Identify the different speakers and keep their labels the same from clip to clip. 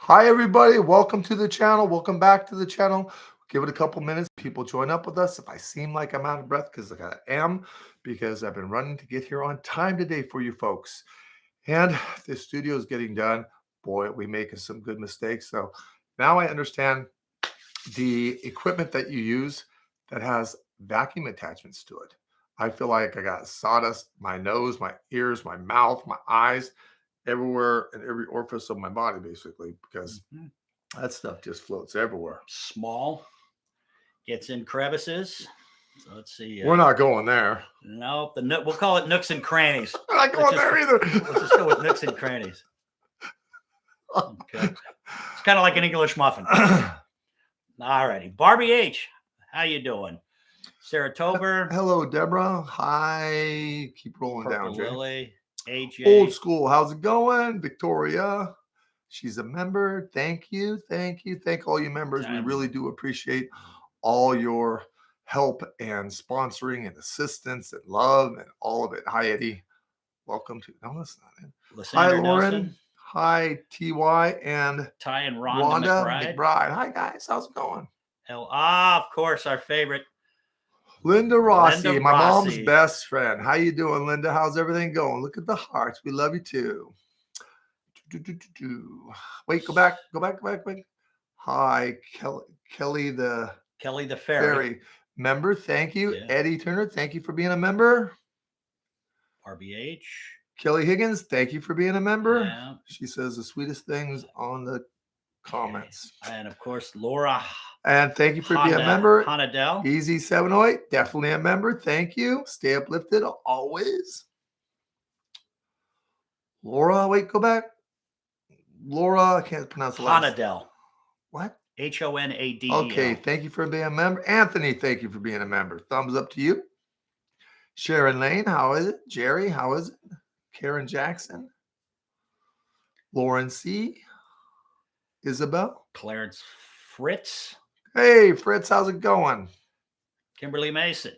Speaker 1: Hi, everybody. Welcome to the channel. Welcome back to the channel. Give it a couple minutes. People join up with us. If I seem like I'm out of breath, because I am, because I've been running to get here on time today for you folks. And this studio is getting done. Boy, we making some good mistakes. So now I understand the equipment that you use that has vacuum attachments to it. I feel like I got sawdust, my nose, my ears, my mouth, my eyes, everywhere in every orifice of my body, basically, because
Speaker 2: Mhm.
Speaker 1: that stuff just floats everywhere.
Speaker 2: Small, gets in crevices. So let's see.
Speaker 1: We're not going there.
Speaker 2: Nope. We'll call it nooks and crannies.
Speaker 1: We're not going there
Speaker 2: Let's just go with
Speaker 1: either.
Speaker 2: nooks and crannies. Okay. It's kind of like an English muffin. All righty. Barbie H, how you doing? Sarah Tober,
Speaker 1: Hello, Deborah. Hi. Keep rolling
Speaker 2: Purple
Speaker 1: down, Jay.
Speaker 2: Lily, AJ.
Speaker 1: Old school. How's it going? Victoria. She's a member. Thank you. Thank you. Thank all you members. We really do appreciate all your help and sponsoring and assistance and love and all of it. Hi, Eddie. Welcome to. No, that's not it. Hi,
Speaker 2: Lysandra
Speaker 1: Lauren.
Speaker 2: Nelson,
Speaker 1: Hi, TY and
Speaker 2: Ty and
Speaker 1: Rhonda
Speaker 2: McBride.
Speaker 1: McBride. Hi, guys. How's it going?
Speaker 2: Of course, our favorite.
Speaker 1: Linda Rossi,
Speaker 2: Linda
Speaker 1: my mom's
Speaker 2: Rossi.
Speaker 1: best friend. How you doing, Linda? How's everything going? Look at the hearts. We love you too. Wait, go back. Hi, Kelly the
Speaker 2: Fairy.
Speaker 1: Member. Thank you.
Speaker 2: Yeah.
Speaker 1: Eddie Turner, thank you for being a member.
Speaker 2: RBH.
Speaker 1: Kelly Higgins, thank you for being a member.
Speaker 2: Yeah.
Speaker 1: She says the sweetest things on the comments.
Speaker 2: And of course, Laura.
Speaker 1: And thank you for being a member.
Speaker 2: Honadell.
Speaker 1: Easy 708, definitely a member. Thank you. Stay uplifted always. Laura, wait, go back. Laura, I can't pronounce the last.
Speaker 2: Honadell.
Speaker 1: What?
Speaker 2: Honadell.
Speaker 1: Okay, thank you for being a member. Anthony, thank you for being a member. Thumbs up to you. Sharon Lane, how is it? Jerry, how is it? Karen Jackson. Lauren C. Isabel.
Speaker 2: Clarence Fritz.
Speaker 1: Hey, Fritz, how's it going?
Speaker 2: Kimberly Mason.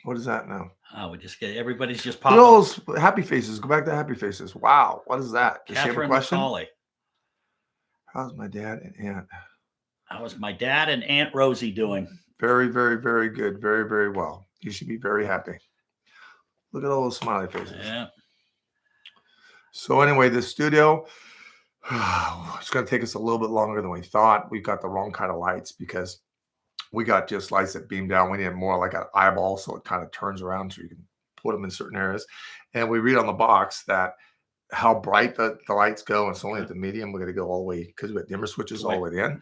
Speaker 1: What is that now?
Speaker 2: Oh, we just get everybody's just popping.
Speaker 1: Those happy faces. Go back to happy faces. Wow, what is that? Does she have a question?
Speaker 2: McCauley.
Speaker 1: How's my dad and aunt?
Speaker 2: How's my dad and Aunt Rosie doing?
Speaker 1: Very, very, very good. Very, very well. You should be very happy. Look at all those smiley faces.
Speaker 2: Yeah.
Speaker 1: So anyway, this studio, it's going to take us a little bit longer than we thought. We got the wrong kind of lights because we got just lights that beam down. We need more like an eyeball, so it kind of turns around so you can put them in certain areas. And we read on the box that how bright the lights go. And it's only at the medium. We're going to go all the way because we got dimmer switches all the way in.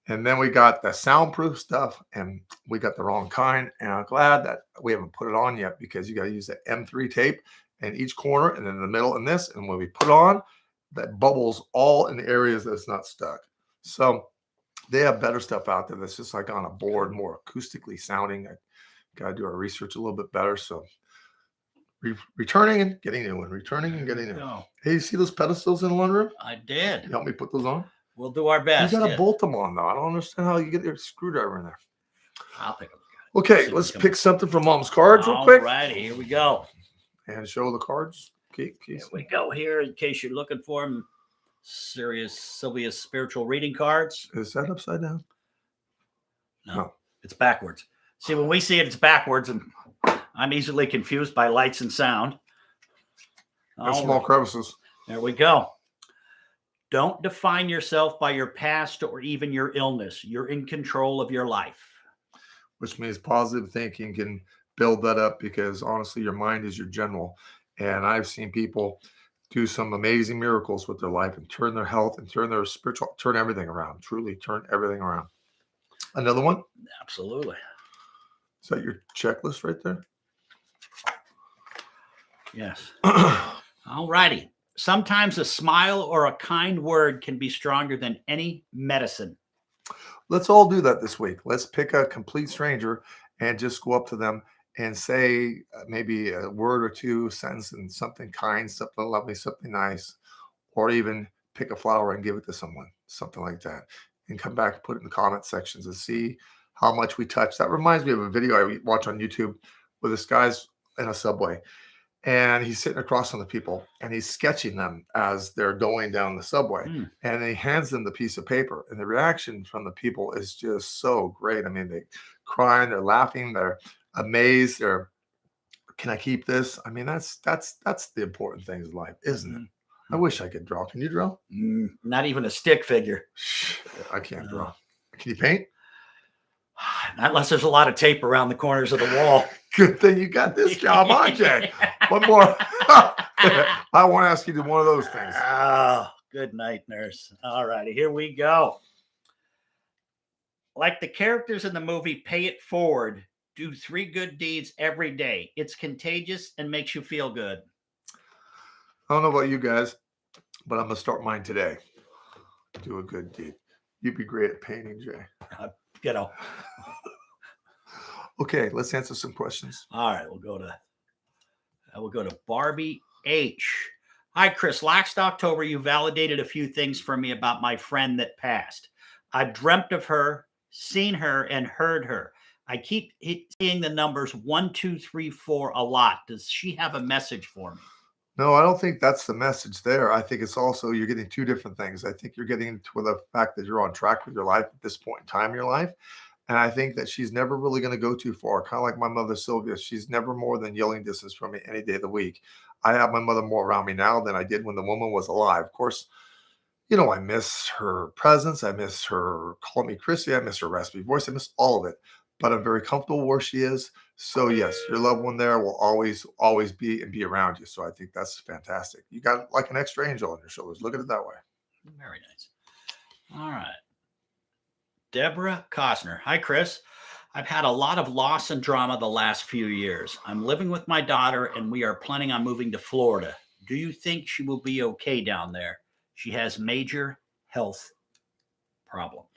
Speaker 1: And then we got the soundproof stuff, and we got the wrong kind. And I'm glad that we haven't put it on yet because you got to use the M3 tape in each corner and then in the middle in this. And when we put it on, that bubbles all in the areas that's not stuck. So they have better stuff out there that's just like on a board, more acoustically sounding. I got to do our research a little bit better. So returning and getting new one, returning and getting new. Hey, you see those pedestals in the living room?
Speaker 2: I did.
Speaker 1: You help me put those on?
Speaker 2: We'll do our best.
Speaker 1: You got to bolt them on, though. I don't understand how you get your screwdriver in there.
Speaker 2: I'll take a look
Speaker 1: at it. Okay, let's pick something from Mom's cards real quick.
Speaker 2: All righty, here we go.
Speaker 1: And show the cards. Okay,
Speaker 2: here we go here in case you're looking for them. Serious Sylvia's spiritual reading cards.
Speaker 1: Is that upside down?
Speaker 2: No, it's backwards. See, when we see it, it's backwards, and I'm easily confused by lights and sound.
Speaker 1: And small crevices.
Speaker 2: There we go. Don't define yourself by your past or even your illness. You're in control of your life.
Speaker 1: Which means positive thinking can build that up because, honestly, your mind is your general. And I've seen people do some amazing miracles with their life and turn their health and turn their spiritual, turn everything around, truly turn everything around. Another one?
Speaker 2: Absolutely.
Speaker 1: Is that your checklist right there?
Speaker 2: Yes. All righty. Sometimes a smile or a kind word can be stronger than any medicine.
Speaker 1: Let's all do that this week. Let's pick a complete stranger and just go up to them and say maybe a word or two, sentence, and something kind, something lovely, something nice, or even pick a flower and give it to someone, something like that, and come back and put it in the comment sections and see how much we touch. That reminds me of a video I watch on YouTube where this guy's in a subway and he's sitting across from the people and he's sketching them as they're going down the subway. And he hands them the piece of paper, and the reaction from the people is just so great. I mean, they crying, they're laughing, they're amazed, they're, can I keep this? I mean, that's the important things in life, isn't it? I wish I could draw. Can you draw?
Speaker 2: Not even a stick figure.
Speaker 1: I can't draw. Can you paint?
Speaker 2: Not unless there's a lot of tape around the corners of the wall.
Speaker 1: Good thing you got this job, huh, Jay? One more. I want to ask you to do one of those things.
Speaker 2: Oh, good night, nurse. All righty, here we go. Like the characters in the movie Pay It Forward, do 3 good deeds every day. It's contagious and makes you feel good.
Speaker 1: I don't know about you guys, but I'm going to start mine today. Do a good deed. You'd be great at painting, Jay.
Speaker 2: You know.
Speaker 1: Okay, let's answer some questions.
Speaker 2: All right, we'll go to Barbie H. Hi, Chris. Last October, you validated a few things for me about my friend that passed. I've dreamt of her, seen her, and heard her. I keep seeing the numbers 1, 2, 3, 4 a lot. Does she have a message for me?
Speaker 1: No, I don't think that's the message there. I think it's also you're getting 2 different things. I think you're getting into the fact that you're on track with your life at this point in time in your life. And I think that she's never really going to go too far. Kind of like my mother, Sylvia. She's never more than yelling distance from me any day of the week. I have my mother more around me now than I did when the woman was alive. Of course, you know, I miss her presence. I miss her calling me Chrissy. I miss her raspy voice. I miss all of it. But I'm very comfortable where she is. So yes, your loved one there will always be around you. So I think that's fantastic. You got like an extra angel on your shoulders. Look at it that way.
Speaker 2: Very nice. All right. Deborah Costner. Hi, Chris. I've had a lot of loss and drama the last few years. I'm living with my daughter and we are planning on moving to Florida. Do you think she will be okay down there? She has major health problems.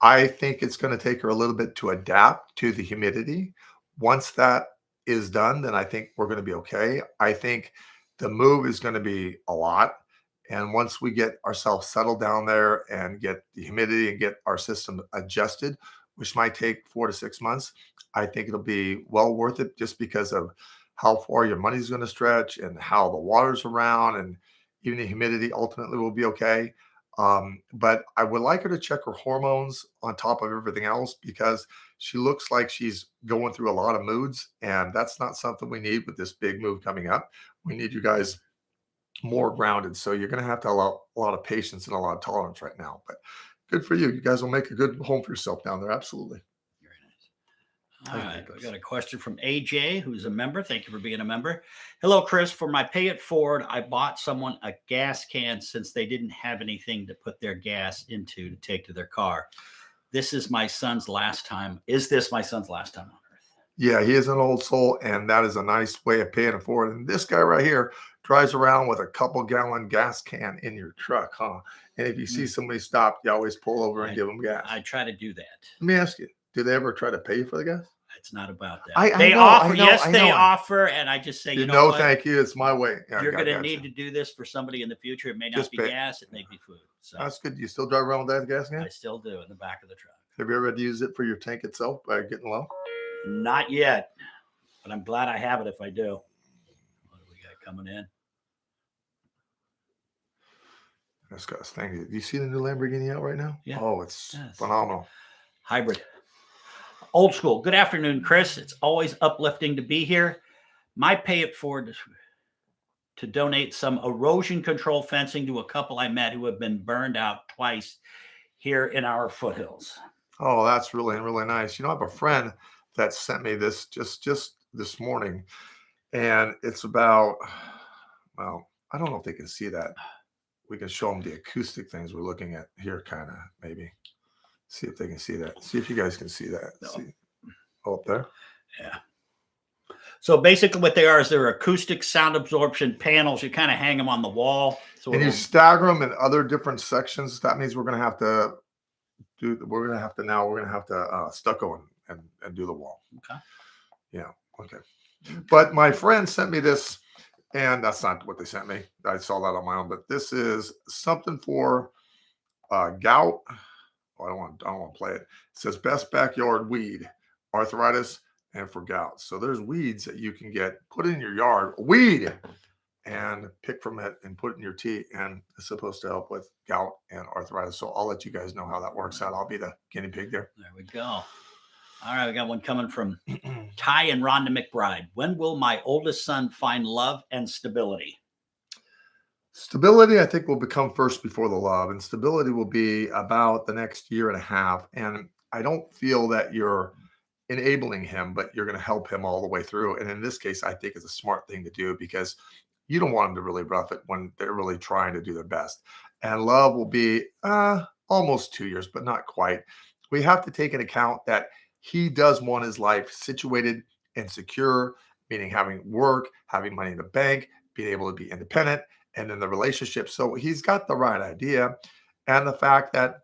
Speaker 1: I think it's going to take her a little bit to adapt to the humidity. Once that is done, then I think we're going to be okay. I think the move is going to be a lot. And once we get ourselves settled down there and get the humidity and get our system adjusted, which might take 4 to 6 months, I think it'll be well worth it just because of how far your money's going to stretch and how the water's around, and even the humidity ultimately will be okay. But I would like her to check her hormones on top of everything else because she looks like she's going through a lot of moods, and that's not something we need with this big move coming up. We need you guys more grounded. So you're going to have to allow a lot of patience and a lot of tolerance right now. But good for you. You guys will make a good home for yourself down there. Absolutely.
Speaker 2: Very nice. All right. We got a question from AJ, who's a member. Thank you for being a member. Hello, Chris. For my Pay It Forward, I bought someone a gas can since they didn't have anything to put their gas into to take to their car. This is my son's last time. Is this my son's last time on earth?
Speaker 1: Yeah, he is an old soul, and that is a nice way of paying it forward. And this guy right here drives around with a couple gallon gas can in your truck, huh? And if you see somebody stop, you always pull over and give them gas.
Speaker 2: I try to do that.
Speaker 1: Let me ask you, do they ever try to pay you for the gas?
Speaker 2: It's not about that. They offer, and I just say, you know what?
Speaker 1: Thank you. It's my way. Yeah,
Speaker 2: you're going to need to do this for somebody in the future. It may not be gas. It may be food. So
Speaker 1: that's good. You still drive around with that gas can?
Speaker 2: I still do in the back of the truck.
Speaker 1: Have you ever had to use it for your tank itself by getting low?
Speaker 2: Not yet, but I'm glad I have it if I do. What do we got coming in?
Speaker 1: That's got this thing. Do you see the new Lamborghini out right now?
Speaker 2: Yeah.
Speaker 1: Oh, it's phenomenal.
Speaker 2: Hybrid. Old school. Good afternoon, Chris. It's always uplifting to be here. My Pay It Forward to donate some erosion control fencing to a couple I met who have been burned out twice here in our foothills.
Speaker 1: Oh, that's really, really nice. You know, I have a friend that sent me this just this morning, and it's about, well, I don't know if they can see that. We can show them the acoustic things we're looking at here, kind of, maybe. See if they can see that. See if you guys can see that.
Speaker 2: No.
Speaker 1: See. Oh, up there?
Speaker 2: Yeah. So basically what they are is they're acoustic sound absorption panels. You kind of hang them on the wall. So
Speaker 1: and you stagger them in other different sections. That means we're going to have to stucco and do the wall.
Speaker 2: Okay.
Speaker 1: Yeah. Okay. But my friend sent me this, and that's not what they sent me. I saw that on my own, but this is something for gout. Oh, I don't want to play it. It says best backyard weed, arthritis, and for gout. So there's weeds that you can get, put in your yard, weed, and pick from it and put it in your tea. And it's supposed to help with gout and arthritis. So I'll let you guys know how that works out. I'll be the guinea pig there.
Speaker 2: There we go. All right, we got one coming from Ty and Rhonda McBride. When will my oldest son find love and stability?
Speaker 1: Stability, I think, will become first before the love, and stability will be about the next year and a half. And I don't feel that you're enabling him, but you're going to help him all the way through. And in this case, I think it's a smart thing to do because you don't want them to really rough it when they're really trying to do their best. And love will be almost 2 years, but not quite. We have to take into account that he does want his life situated and secure, meaning having work, having money in the bank, being able to be independent, and then the relationship. So he's got the right idea. And the fact that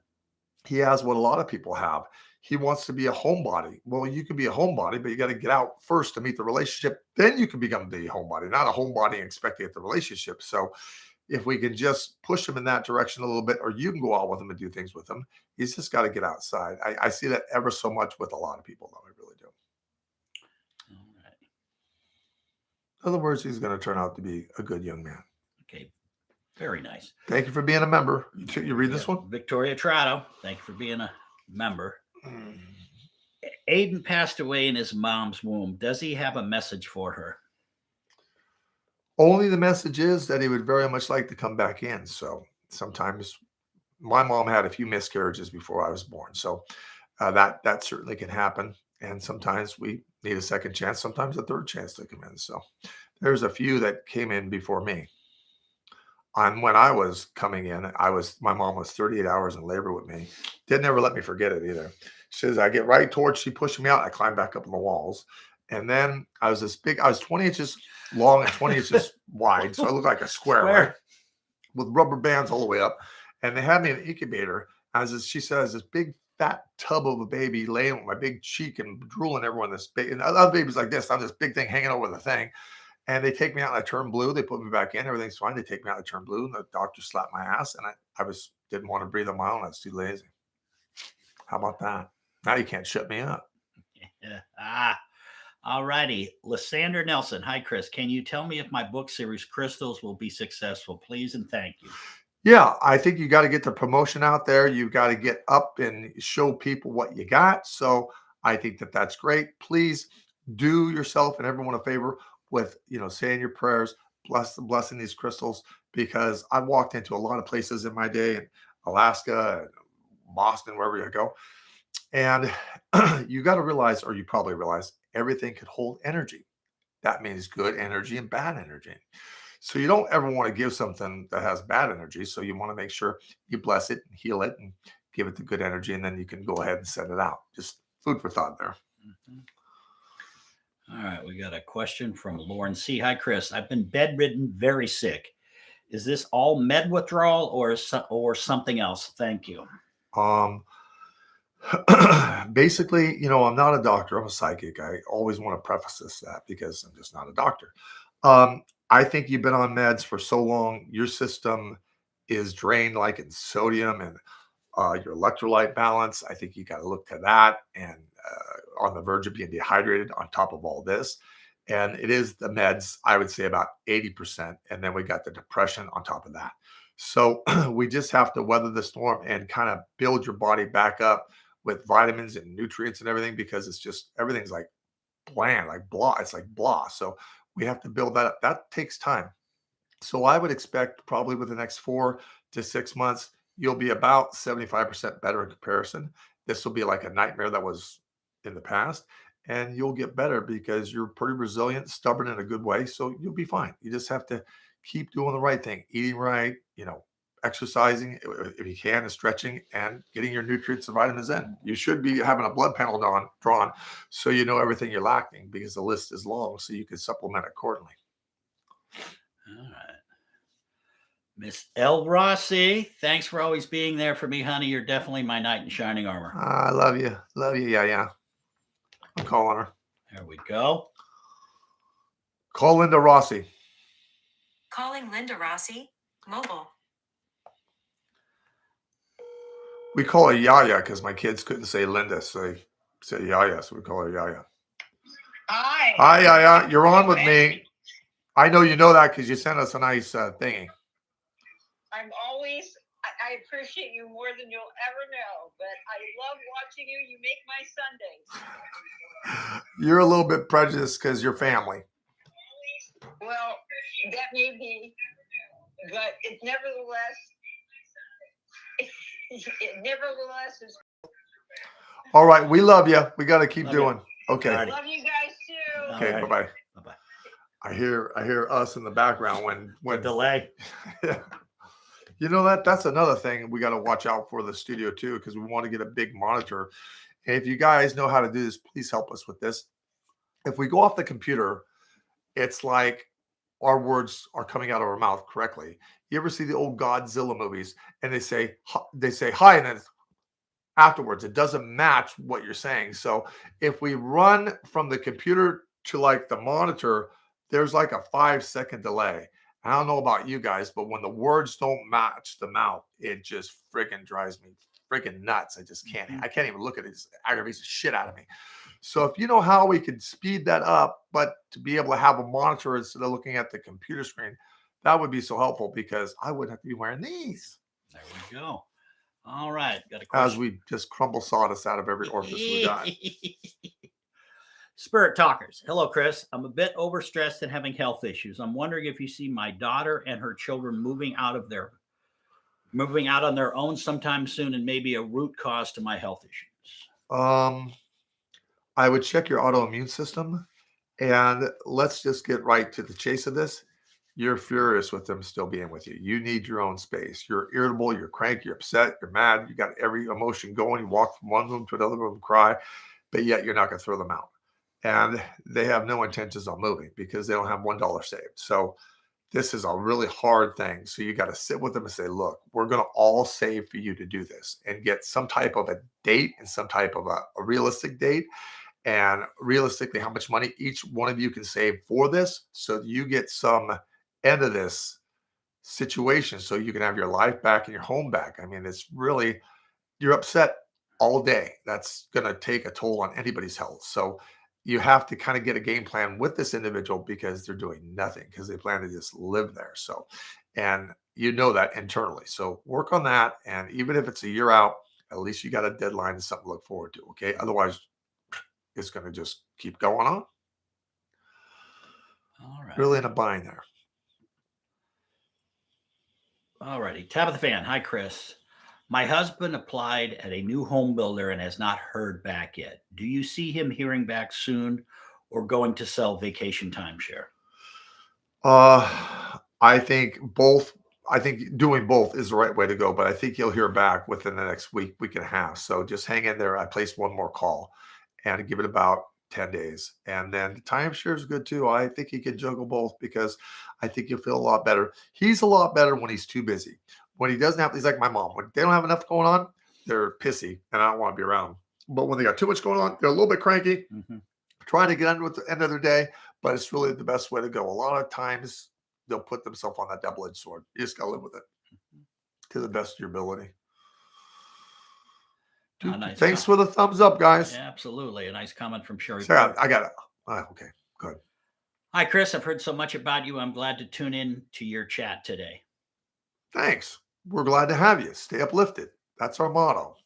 Speaker 1: he has what a lot of people have. He wants to be a homebody. Well, you can be a homebody, but you got to get out first to meet the relationship. Then you can become the homebody, not a homebody and expect to get the relationship. So if we can just push him in that direction a little bit, or you can go out with him and do things with him, he's just got to get outside. I see that ever so much with a lot of people, though. I really do.
Speaker 2: All right.
Speaker 1: In other words, he's going to turn out to be a good young man.
Speaker 2: Okay. Very nice.
Speaker 1: Thank you for being a member. You read this one?
Speaker 2: Victoria Trotto. Thank you for being a member. Aiden passed away in his mom's womb. Does he have a message for her?
Speaker 1: Only the message is that he would very much like to come back in. So sometimes my mom had a few miscarriages before I was born. So that certainly can happen. And sometimes we need a second chance, sometimes a third chance to come in. So there's a few that came in before me. And when I was coming in, my mom was 38 hours in labor with me. Didn't ever let me forget it either. She says, I get right towards, she pushed me out. I climbed back up on the walls. And then I was 20 inches long and 20 inches wide. So I looked like a square. Right? With rubber bands all the way up. And they had me in an incubator. She says, this big fat tub of a baby laying with my big cheek and drooling everyone. And other babies like this, I'm this big thing hanging over the thing. And they take me out and I turn blue. They put me back in. Everything's fine. They take me out. I turn blue. And the doctor slapped my ass. And I didn't want to breathe on my own. I was too lazy. How about that? Now you can't shut me up.
Speaker 2: Yeah. All righty. Lysander Nelson. Hi, Chris. Can you tell me if my book series Crystals will be successful? Please and thank you.
Speaker 1: Yeah, I think you got to get the promotion out there. You've got to get up and show people what you got. So I think that's great. Please do yourself and everyone a favor with, saying your prayers, blessing these crystals, because I walked into a lot of places in my day in Alaska, and Boston, wherever you go. And you got to realize, or you probably realize, everything could hold energy. That means good energy and bad energy. So you don't ever want to give something that has bad energy. So you want to make sure you bless it and heal it and give it the good energy. And then you can go ahead and send it out. Just food for thought there.
Speaker 2: Mm-hmm. All right. We got a question from Lauren C. Hi, Chris. I've been bedridden, very sick. Is this all med withdrawal or something else? Thank you.
Speaker 1: Basically, I'm not a doctor. I'm a psychic. I always want to preface that because I'm just not a doctor. I think you've been on meds for so long, your system is drained like in sodium and your electrolyte balance. I think you got to look to that and on the verge of being dehydrated on top of all this. And it is the meds, I would say about 80%. And then we got the depression on top of that. So we just have to weather the storm and kind of build your body back up with vitamins and nutrients and everything, because everything's like bland, like blah. It's like blah. So we have to build that up. That takes time. So I would expect probably within the next 4 to 6 months, you'll be about 75% better in comparison. This will be like a nightmare that was in the past, and you'll get better because you're pretty resilient, stubborn in a good way. So you'll be fine. You just have to keep doing the right thing, eating right, exercising if you can, and stretching, and getting your nutrients and vitamins in. You should be having a blood panel drawn so you know everything you're lacking, because the list is long, so you can supplement accordingly.
Speaker 2: All right. Miss L. Rossi, thanks for always being there for me, honey. You're definitely my knight in shining armor.
Speaker 1: I love you. Love you. Yeah. I'm calling her.
Speaker 2: There we go.
Speaker 1: Call Linda Rossi.
Speaker 3: Calling Linda Rossi, mobile.
Speaker 1: We call her Yaya because my kids couldn't say Linda, so they say Yaya, so we call her Yaya.
Speaker 4: Hi.
Speaker 1: Hi. You're on with me. I know you know that because you sent us a nice thingy.
Speaker 4: I'm always, I appreciate you more than you'll ever know, but I love watching you. You make my Sundays.
Speaker 1: You're a little bit prejudiced because you're family.
Speaker 4: Well, that may be, but it nevertheless is.
Speaker 1: All right. We love you. We got to keep
Speaker 2: Love you.
Speaker 1: doing. Okay.
Speaker 4: I love you guys too.
Speaker 1: Okay.
Speaker 2: Alrighty.
Speaker 1: Bye-bye.
Speaker 2: Bye-bye.
Speaker 1: I hear us in the background when
Speaker 2: Delay.
Speaker 1: You know that's another thing we got to watch out for the studio too, because we want to get a big monitor. And if you guys know how to do this, please help us with this. If we go off the computer, it's like our words are coming out of our mouth correctly. You ever see the old Godzilla movies and they say hi, and then afterwards it doesn't match what you're saying. So if we run from the computer to like the monitor, there's like a 5-second delay. I don't know about you guys, but when the words don't match the mouth, it just freaking drives me freaking nuts. I just can't. I can't even look at it. It aggravates the shit out of me. So if you know how we could speed that up, but to be able to have a monitor instead of looking at the computer screen, that would be so helpful because I wouldn't have to be wearing these.
Speaker 2: There we go. All right. Got a
Speaker 1: As
Speaker 2: question.
Speaker 1: we just crumble sawdust out of every orifice we got.
Speaker 2: Spirit Talkers. Hello, Chris. I'm a bit overstressed and having health issues. I'm wondering if you see my daughter and her children moving out on their own sometime soon and maybe a root cause to my health issues.
Speaker 1: I would check your autoimmune system, and let's just get right to the chase of this. You're furious with them still being with you. You need your own space. You're irritable, you're cranky, you're upset, you're mad, you got every emotion going. You walk from one room to another room, cry, but yet you're not going to throw them out. And they have no intentions on moving because they don't have $1 saved. So this is a really hard thing. So you got to sit with them and say, look, we're going to all save for you to do this and get some type of a date and some type of a realistic date. And realistically, how much money each one of you can save for this so you get some end of this situation so you can have your life back and your home back. I mean, it's really, you're upset all day. That's going to take a toll on anybody's health. So you have to kind of get a game plan with this individual because they're doing nothing because they plan to just live there. So, and you know that internally. So work on that. And even if it's a year out, at least you got a deadline and something to look forward to. Okay. Otherwise, it's going to just keep going on.
Speaker 2: All right.
Speaker 1: Really in a bind there.
Speaker 2: All righty. Tabitha Fan. Hi, Chris. My husband applied at a new home builder and has not heard back yet. Do you see him hearing back soon or going to sell vacation timeshare?
Speaker 1: I think both. I think doing both is the right way to go, but I think you'll hear back within the next week and a half. So just hang in there. I placed one more call and give it about 10 days. And then the timeshare is good too. I think he can juggle both because I think you'll feel a lot better. He's a lot better when he's too busy. When he doesn't have, he's like my mom. When they don't have enough going on, they're pissy and I don't want to be around them. But when they got too much going on, they're a little bit cranky, trying to get under at the end of their day, but it's really the best way to go. A lot of times they'll put themselves on that double-edged sword. You just got to live with it to the best of your ability.
Speaker 2: Nice
Speaker 1: Thanks for the thumbs up, guys.
Speaker 2: Yeah, absolutely. A nice comment from Sherry.
Speaker 1: So I got it. Okay, good.
Speaker 2: Hi, Chris. I've heard so much about you. I'm glad to tune in to your chat today.
Speaker 1: Thanks. We're glad to have you. Stay uplifted. That's our motto.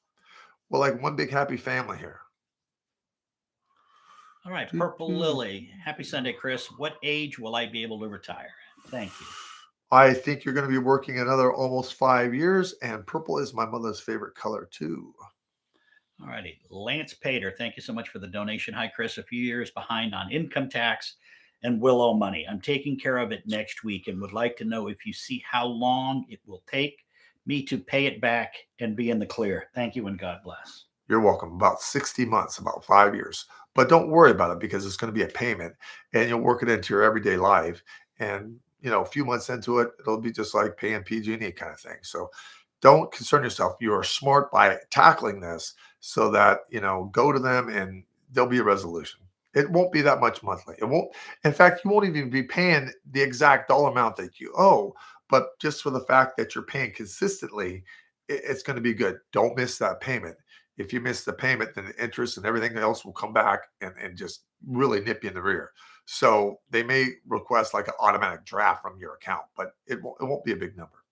Speaker 1: We're like one big happy family here.
Speaker 2: All right. Purple Lily. Happy Sunday, Chris. What age will I be able to retire? Thank you.
Speaker 1: I think you're going to be working another almost 5 years, and purple is my mother's favorite color too.
Speaker 2: All righty. Lance Pater, thank you so much for the donation. Hi, Chris. A few years behind on income tax and will owe money. I'm taking care of it next week and would like to know if you see how long it will take me to pay it back and be in the clear. Thank you and God bless.
Speaker 1: You're welcome. About 60 months, about 5 years. But don't worry about it because it's going to be a payment and you'll work it into your everyday life. And, you know, a few months into it, it'll be just like paying PG&E kind of thing. So don't concern yourself. You are smart by tackling this so that, you know, go to them and there'll be a resolution. It won't be that much monthly. It won't. In fact, you won't even be paying the exact dollar amount that you owe. But just for the fact that you're paying consistently, it's going to be good. Don't miss that payment. If you miss the payment, then the interest and everything else will come back and just really nip you in the rear. So they may request like an automatic draft from your account, but it won't be a big number.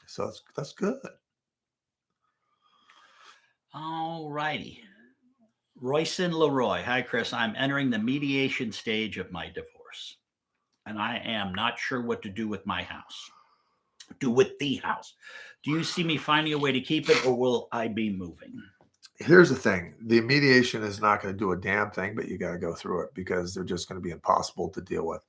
Speaker 1: So that's good.
Speaker 2: All righty. Royson Leroy. Hi, Chris. I'm entering the mediation stage of my divorce, and I am not sure what to do with my house. Do with the house. Do you see me finding a way to keep it, or will I be moving?
Speaker 1: Here's the thing. The mediation is not going to do a damn thing, but you got to go through it because they're just going to be impossible to deal with.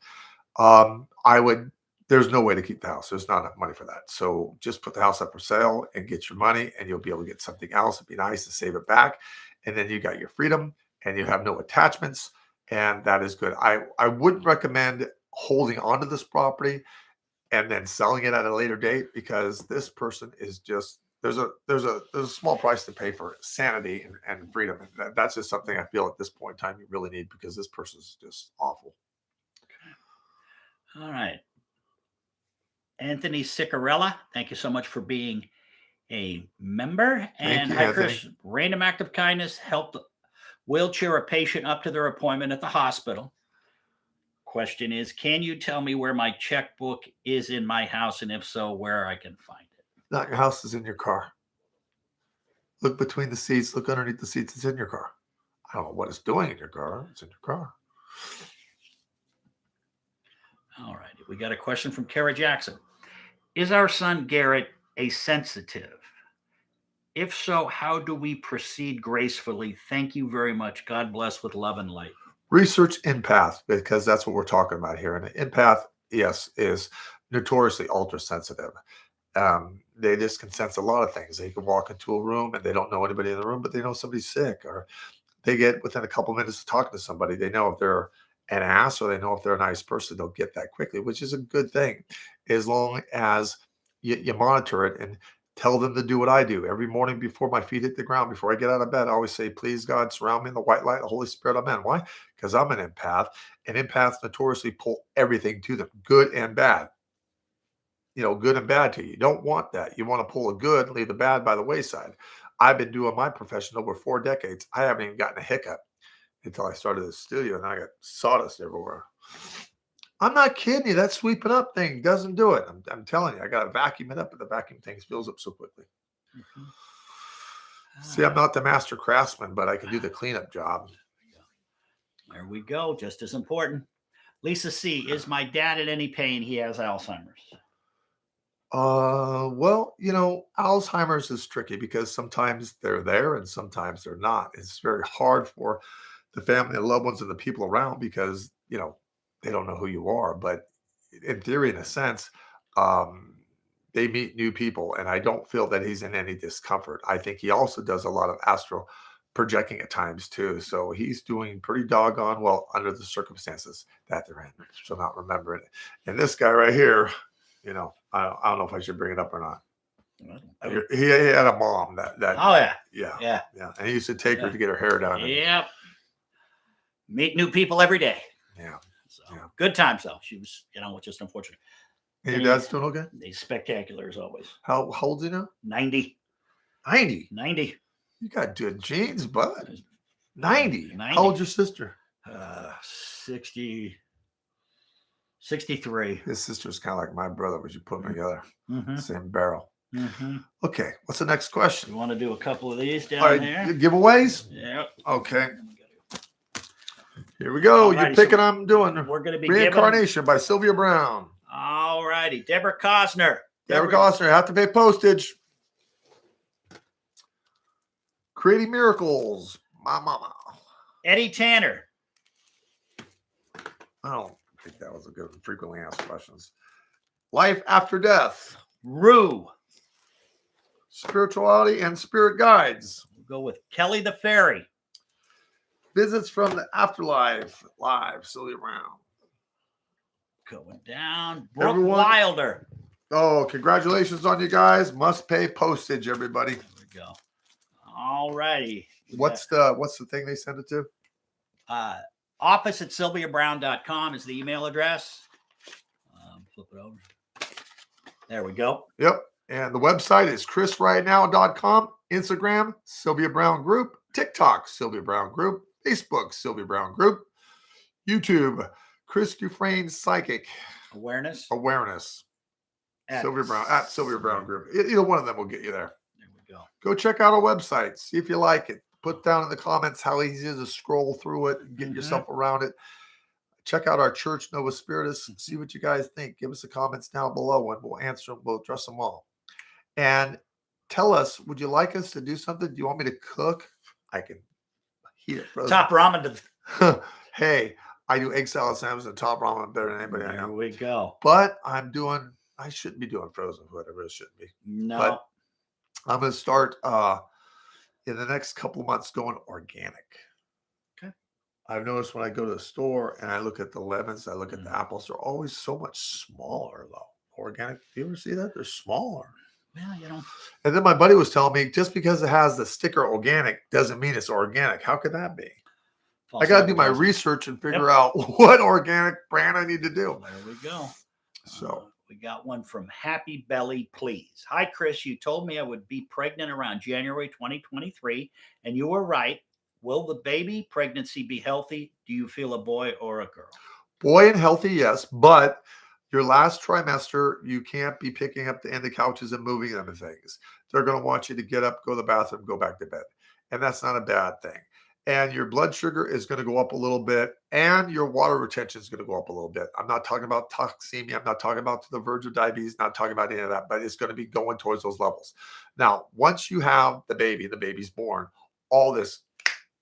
Speaker 1: There's no way to keep the house. There's not enough money for that. So just put the house up for sale and get your money, and you'll be able to get something else. It'd be nice to save it back. And then you got your freedom and you have no attachments. And that is good. I wouldn't recommend holding onto this property and then selling it at a later date, because this person is just, there's a small price to pay for sanity and freedom. And that's just something I feel at this point in time you really need, because this person is just awful.
Speaker 2: All right. Anthony Sicarella, thank you so much for being a member. And
Speaker 1: you,
Speaker 2: hi,
Speaker 1: Anthony.
Speaker 2: Chris. Random act of kindness helped wheelchair a patient up to their appointment at the hospital. Question is, can you tell me where my checkbook is in my house, and if so, where I can find it?
Speaker 1: Not your house, is in your car. Look between the seats. Look underneath the seats. It's in your car. I don't know what it's doing in your car. It's in your car.
Speaker 2: All right. We got a question from Kara Jackson. Is our son Garrett a sensitive? If so, how do we proceed gracefully? Thank you very much. God bless, with love and light.
Speaker 1: Research empath, because that's what we're talking about here. And an empath, yes, is notoriously ultra sensitive. They just can sense a lot of things. They can walk into a room and they don't know anybody in the room, but they know somebody's sick, or they get within a couple minutes of talking to somebody. They know if they're an ass, or they know if they're a nice person. They'll get that quickly, which is a good thing, as long as you monitor it and tell them to do what I do every morning before my feet hit the ground. Before I get out of bed, I always say, please, God, surround me in the white light of the Holy Spirit. Amen. Why? Because I'm an empath, and empaths notoriously pull everything to them, good and bad. Good and bad to you. You don't want that. You want to pull a good and leave the bad by the wayside. I've been doing my profession over 4 decades. I haven't even gotten a hiccup until I started this studio, and I got sawdust everywhere. I'm not kidding you. That sweeping up thing doesn't do it. I'm telling you, I got to vacuum it up, but the vacuum thing fills up so quickly.
Speaker 2: Mm-hmm.
Speaker 1: See, I'm not the master craftsman, but I can do the cleanup job.
Speaker 2: There we go. Just as important. Lisa C. Is my dad in any pain? He has Alzheimer's.
Speaker 1: Well, Alzheimer's is tricky because sometimes they're there and sometimes they're not. It's very hard for the family and loved ones and the people around, because, they don't know who you are. But in theory, in a sense, they meet new people, and I don't feel that he's in any discomfort. I think he also does a lot of astral projecting at times too. So he's doing pretty doggone well under the circumstances that they're in. So not remembering it. And this guy right here, I don't know if I should bring it up or not. He had a mom that
Speaker 2: Oh
Speaker 1: yeah, and he used to take her to get her hair done.
Speaker 2: Yep. Meet new people every day.
Speaker 1: Yeah.
Speaker 2: So good times though. She was, just unfortunate.
Speaker 1: And your dad's doing okay?
Speaker 2: He's spectacular as always.
Speaker 1: How old is he now?
Speaker 2: 90.
Speaker 1: 90.
Speaker 2: 90.
Speaker 1: You got good genes, bud. 90.
Speaker 2: 90.
Speaker 1: How old's your sister?
Speaker 2: 63.
Speaker 1: His sister's kind of like my brother, but you put them together.
Speaker 2: Mm-hmm.
Speaker 1: Same barrel.
Speaker 2: Mm-hmm.
Speaker 1: Okay. What's the next question?
Speaker 2: You want to do a couple of these down
Speaker 1: All right,
Speaker 2: here?
Speaker 1: giveaways?
Speaker 2: Yep.
Speaker 1: Okay. Here we go.
Speaker 2: Alrighty,
Speaker 1: You pick
Speaker 2: so
Speaker 1: it. I'm doing.
Speaker 2: We're going to be
Speaker 1: Reincarnation by Sylvia Browne.
Speaker 2: All righty. Deborah Costner.
Speaker 1: Deborah Costner. Have to pay postage. Creating Miracles. My mama.
Speaker 2: Eddie Tanner.
Speaker 1: I don't think that was a good one. Frequently asked questions. Life After Death.
Speaker 2: Rue.
Speaker 1: Spirituality and Spirit Guides.
Speaker 2: We'll go with Kelly the Fairy.
Speaker 1: Visits from the Afterlife. Live. Sylvia Browne.
Speaker 2: Going down. Brooke
Speaker 1: Everyone.
Speaker 2: Wilder.
Speaker 1: Oh, congratulations on you guys. Must pay postage, everybody.
Speaker 2: There we go. All righty.
Speaker 1: What's the thing they send it to?
Speaker 2: Office@sylviabrowne.com is the email address. Flip it over. There we go.
Speaker 1: Yep. And the website is chrisrightnow.com, Instagram, Sylvia Browne Group, TikTok, Sylvia Browne Group, Facebook, Sylvia Browne Group, YouTube, Chris Dufresne Psychic
Speaker 2: Awareness.
Speaker 1: Awareness,
Speaker 2: At
Speaker 1: Sylvia Browne Group. Either one of them will get you there.
Speaker 2: There we go.
Speaker 1: Go check out our website. See if you like it. Put down in the comments how easy it is to scroll through it and get yourself around it. Check out our church, Nova Spiritus. See what you guys think. Give us the comments down below and we'll answer them. We'll address them all. And tell us, would you like us to do something? Do you want me to cook? I can heat it frozen.
Speaker 2: Top ramen.
Speaker 1: Hey, I do egg salad sandwiches and top ramen better than anybody I
Speaker 2: There
Speaker 1: know.
Speaker 2: we go.
Speaker 1: But I shouldn't be doing frozen food. I really shouldn't be.
Speaker 2: No.
Speaker 1: But I'm going to start in the next couple of months going organic.
Speaker 2: Okay.
Speaker 1: I've noticed when I go to the store and I look at the lemons, I look at the apples, they're always so much smaller, though. Organic. Do you ever see that? They're smaller.
Speaker 2: Well,
Speaker 1: And then my buddy was telling me just because it has the sticker organic doesn't mean it's organic. How could that be? I got to do my research and figure out what organic brand I need to do.
Speaker 2: There we go.
Speaker 1: So
Speaker 2: we got one from Happy Belly, please. Hi, Chris. You told me I would be pregnant around January 2023, and you were right. Will the baby pregnancy be healthy? Do you feel a boy or a girl?
Speaker 1: boy and healthy, yes, but your last trimester, you can't be picking up the end of couches and moving them and things. They're going to want you to get up, go to the bathroom, go back to bed. And that's not a bad thing. And your blood sugar is going to go up a little bit, and your water retention is going to go up a little bit. I'm not talking about toxemia. I'm not talking about to the verge of diabetes, not talking about any of that, but it's going to be going towards those levels. Now, once you have the baby's born, all this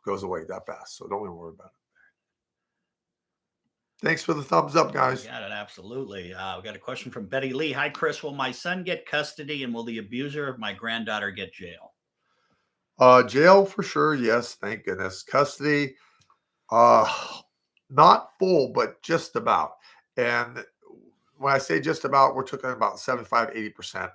Speaker 1: goes away that fast. So don't even worry about it. Thanks for the thumbs up, guys.
Speaker 2: Got it. Absolutely. We got a question from Betty Lee. Hi, Chris. Will my son get custody, and will the abuser of my granddaughter get jail?
Speaker 1: Jail for sure. Yes. Thank goodness. Custody, not full, but just about. And when I say just about, we're talking about 75, 80%.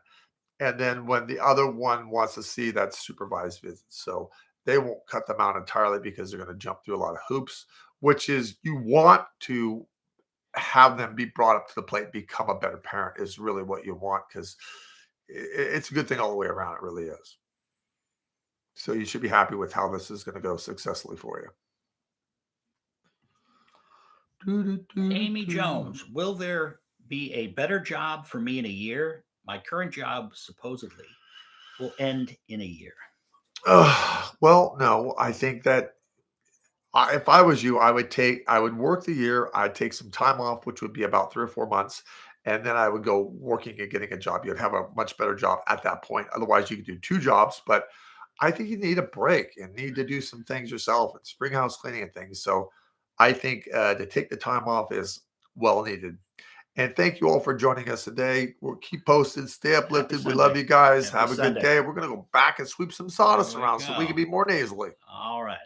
Speaker 1: And then when the other one wants to see that supervised visit. So they won't cut them out entirely because they're going to jump through a lot of hoops, which is you want to have them be brought up to the plate, become a better parent is really what you want, because it's a good thing all the way around. It really is. So you should be happy with how this is going to go successfully for you.
Speaker 2: Amy Jones, will there be a better job for me in a year? My current job supposedly will end in a year.
Speaker 1: Well, no, I think that if I was you, I would work the year. I'd take some time off, which would be about 3 or 4 months. And then I would go working and getting a job. You'd have a much better job at that point. Otherwise, you could do 2 jobs. But I think you need a break and need to do some things yourself and spring house cleaning and things. So I think to take the time off is well needed. And thank you all for joining us today. We'll keep posted. Stay uplifted. We love you guys. Have a good day. We're going to go back and sweep some sawdust around so we can be more nasally.
Speaker 2: All righty.